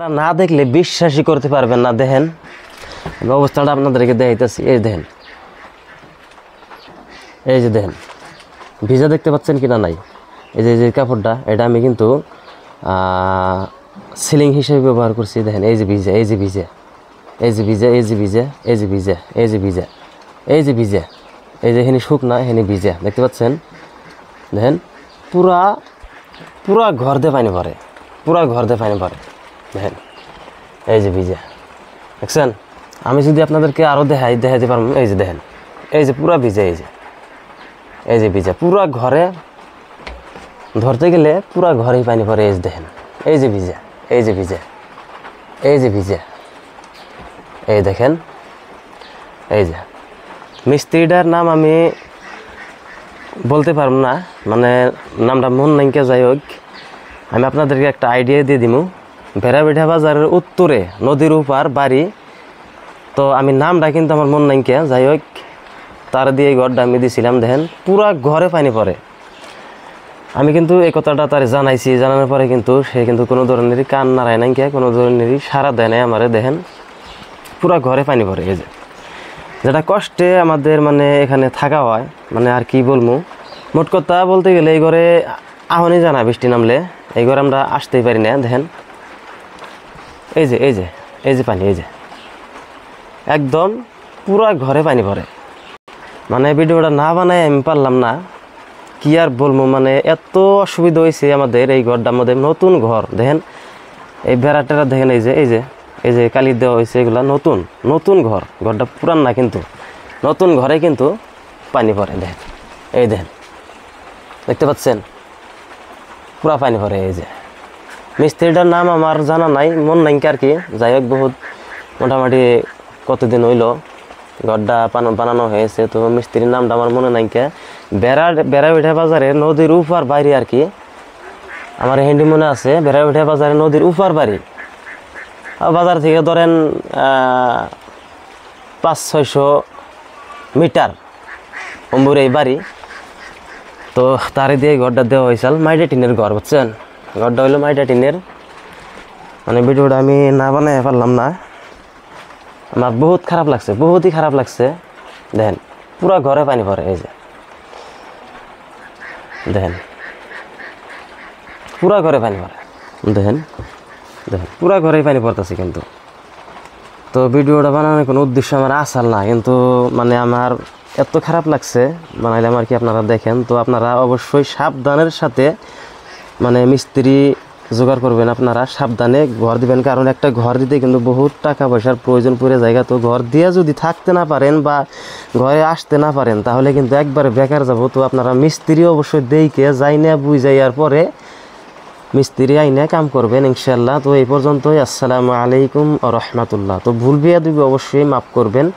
না দেখলে বিশ্বাসই করতে পারবেন না। দেখেন অবস্থাটা আপনাদেরকে দেখাইতেছি। এই দেখেন, এই যে দেখেন ভিজা দেখতে পাচ্ছেন কিনা নাই। এই যে কাপড়টা এটা আমি কিন্তু সিলিং হিসেবে ব্যবহার করছি। দেখেন এই যে ভিজা, এই যে ভিজা, এই যে ভিজা, এই যে ভিজা, এই যে ভিজা, এই যে ভিজা, এই যে ভিজা, এই যে এখানে শুকনা এখানে ভিজা দেখতে পাচ্ছেন। দেখেন পুরা পুরা ঘর দিয়ে পানি ভরে, পুরা ঘর দিয়ে পানি ভরে। দেখেন এই যে ভিজা দেখছেন। আমি যদি আপনাদেরকে আরও দেখাইতে পারবো। এই যে দেখেন, এই যে পুরা ভিজা, এই যে ভিজা পুরা ঘরে ধরতে গেলে পুরা ঘরেই পানি পড়ে। এই যে দেখেন এই যে ভিজা, এই যে ভিজা, এই যে ভিজা, এই দেখেন। এই যে মিস্ত্রিটার নাম আমি বলতে পারব না, মানে নামটা মন নাইকে। যাই হোক, আমি আপনাদেরকে একটা আইডিয়া দিয়ে দিব। ভেড়াবেড়া বাজারের উত্তরে নদীর উপার বাড়ি। তো আমি নামটা কিন্তু আমার মন নাইকে। যাই হোক, তার দিয়ে ঘরটা আমি দিয়েছিলাম। দেখেন পুরা ঘরে পানি পড়ে। আমি কিন্তু এই কথাটা তার জানাইছি, জানানোর পরে কিন্তু সে কিন্তু কোনো ধরনেরই কান নাড়ায় নাই, কোনো ধরনেরই সাড়া দেয় নাই আমারে। দেখেন পুরা ঘরে পানি পড়ে। এই যে যেটা কষ্টে আমাদের মানে এখানে থাকা হয়, মানে আর কি বলবো। মোট কথা বলতে গেলে এই ঘরে আহনই জানা বৃষ্টি নামলে এই ঘরে আমরা আসতেই পারি না। দেখেন এই যে এই যে এই যে পানি, এই যে একদম পুরা ঘরে পানি পড়ে। মানে ভিডিওটা না বানায় আমি পারলাম না, কি আর বলবো। মানে এত অসুবিধা হয়েছে আমাদের এই ঘরটা। আমাদের নতুন ঘর দেখেন, এই বেড়াটা দেখেন, এই যে এই যে এই যে কালি দেওয়া হয়েছে, এগুলা নতুন নতুন ঘর। ঘরটা পুরান না, কিন্তু নতুন ঘরে কিন্তু পানি পড়ে। দেখেন এই দেখেন দেখতে পাচ্ছেন পুরা পানি পড়ে। এই যে মিস্ত্রিটার নাম আমার জানা নাই, মন নাই আর কি। যাই হোক, বহুত মোটামুটি কতদিন হইল ঘরটা বানানো হয়েছে, তো মিস্ত্রির নামটা আমার মনে নাই। বেড়াবেড়া বাজারে নদীর উপার বাড়ি আর কি। আমার হিন্দি মনে আছে, বেড়াবেড়া বাজারে নদীর উপার বাড়ি। বাজার থেকে ধরেন 500-600 মিটার অম্বুরে এই বাড়ি। তো তারে দিয়ে ঘরটা দেওয়া হয়েছিল। মাইডা টিনের ঘর, বুঝছেন। ঘরটা হইলো মাইডা টিনের। মানে ভিডিওটা আমি না বানাই পারলাম না, আমার বহুত খারাপ লাগছে, বহুতই খারাপ লাগছে। দেখেন পুরা ঘরে পানি পড়ে। এই যে দেখেন পুরা ঘরে পানি পড়ে। দেখেন দেখেন পুরা ঘরেই পানি পড়তেছে কিন্তু। তো ভিডিওটা বানানোর কোনো উদ্দেশ্য আমার আসল না, কিন্তু মানে আমার এত খারাপ লাগছে বানাইলাম আর কি। আপনারা দেখেন। তো আপনারা অবশ্যই সাবধানের সাথে মানে মিস্ত্রি জোগাড় করবেন, আপনারা সাবধানে ঘর দিবেন। কারণ একটা ঘর দিতে কিন্তু বহুত টাকা পয়সার প্রয়োজন পড়ে জায়গা। তো ঘর দিয়ে যদি থাকতে না পারেন বা ঘরে আসতে না পারেন, তাহলে কিন্তু একবারে বেকার যাব। তো আপনারা মিস্ত্রি অবশ্যই দেখে যাই না বুঝাইয়ার পরে মিস্ত্রি আইনে কাম করবেন ইনশাল্লাহ। তো এই পর্যন্তই। আসসালামু আলাইকুম ওয়া রাহমাতুল্লাহ। তো ভুল বিয়া দিবি অবশ্যই মাফ করবেন।